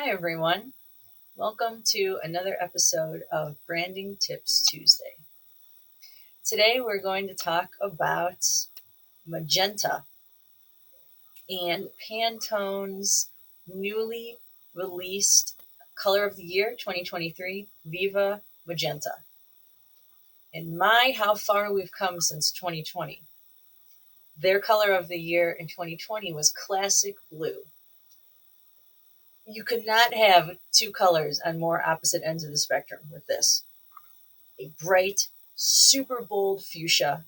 Hi, everyone. Welcome to another episode of Branding Tips Tuesday. Today, we're going to talk about magenta and Pantone's newly released color of the year 2023, Viva Magenta. And my, how far we've come since 2020. Their color of the year in 2020 was classic blue. You could not have two colors on more opposite ends of the spectrum with this. A bright, super bold fuchsia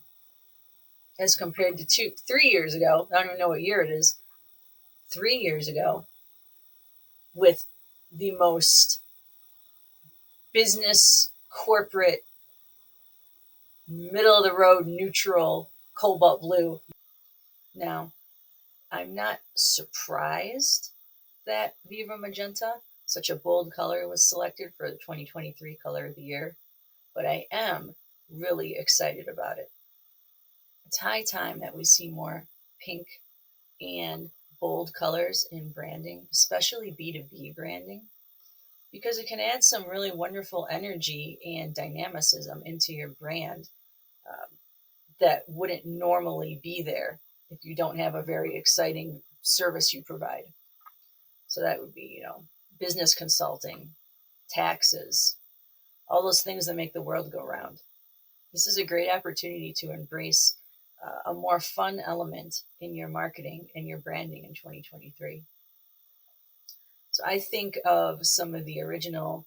as compared to 3 years ago. I don't even know what year it is. 3 years ago, with the most business, corporate, middle of the road, neutral cobalt blue. Now, I'm not surprised that Viva Magenta, such a bold color, was selected for the 2023 color of the year, but I am really excited about it. It's high time that we see more pink and bold colors in branding, especially B2B branding, because it can add some really wonderful energy and dynamicism into your brand that wouldn't normally be there if you don't have a very exciting service you provide. So that would be, business consulting, taxes, all those things that make the world go round. This is a great opportunity to embrace a more fun element in your marketing and your branding in 2023. So I think of some of the original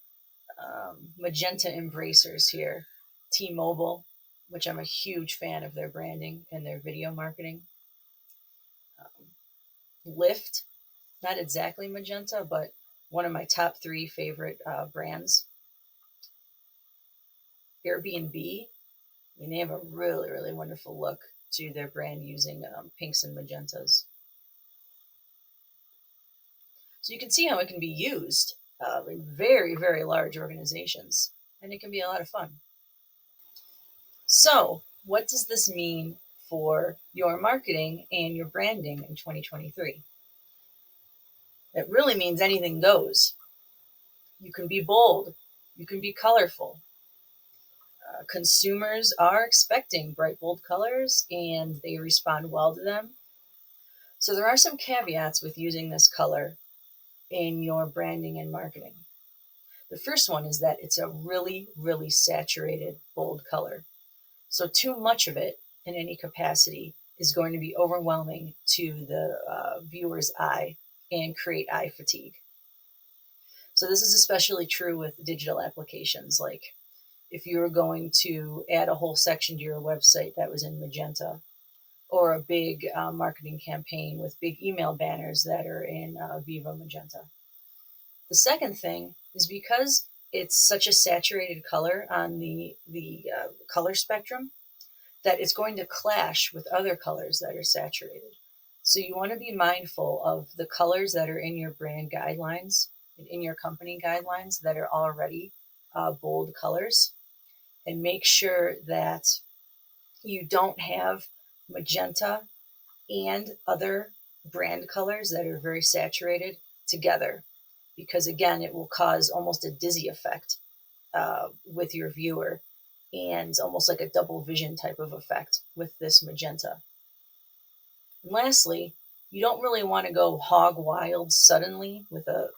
magenta embracers here. T-Mobile, which I'm a huge fan of their branding and their video marketing. Lyft, not exactly magenta, but one of my top 3 favorite brands. Airbnb, they have a really, really wonderful look to their brand using pinks and magentas. So you can see how it can be used in very, very large organizations, and it can be a lot of fun. So what does this mean for your marketing and your branding in 2023? It really means anything goes. You can be bold. You can be colorful. Consumers are expecting bright, bold colors, and they respond well to them. So there are some caveats with using this color in your branding and marketing. The first one is that it's a really, really saturated, bold color. So too much of it in any capacity is going to be overwhelming to the viewer's eye and create eye fatigue. So this is especially true with digital applications. Like if you were going to add a whole section to your website that was in magenta, or a big marketing campaign with big email banners that are in Viva Magenta. The second thing is because it's such a saturated color on the color spectrum, that it's going to clash with other colors that are saturated. So you want to be mindful of the colors that are in your brand guidelines, in your company guidelines that are already bold colors, and make sure that you don't have magenta and other brand colors that are very saturated together, because again, it will cause almost a dizzy effect with your viewer, and almost like a double vision type of effect with this magenta. And lastly, you don't really want to go hog wild suddenly with a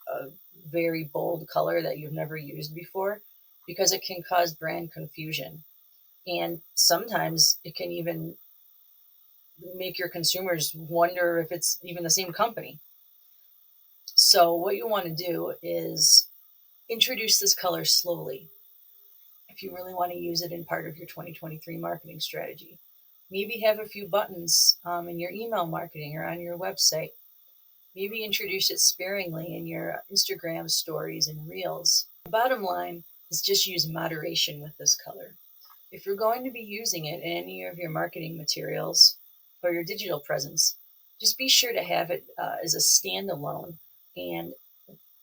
very bold color that you've never used before, because it can cause brand confusion. And sometimes it can even make your consumers wonder if it's even the same company. So what you want to do is introduce this color slowly. If you really want to use it in part of your 2023 marketing strategy, maybe have a few buttons in your email marketing or on your website. Maybe introduce it sparingly in your Instagram stories and reels. The bottom line is just use moderation with this color. If you're going to be using it in any of your marketing materials or your digital presence, just be sure to have it as a standalone, and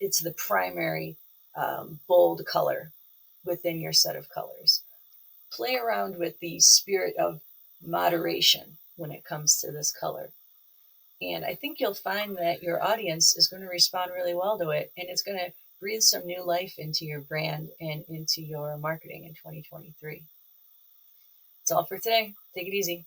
it's the primary bold color within your set of colors. Play around with the spirit of moderation when it comes to this color. And I think you'll find that your audience is going to respond really well to it, and it's going to breathe some new life into your brand and into your marketing in 2023. That's all for today. Take it easy.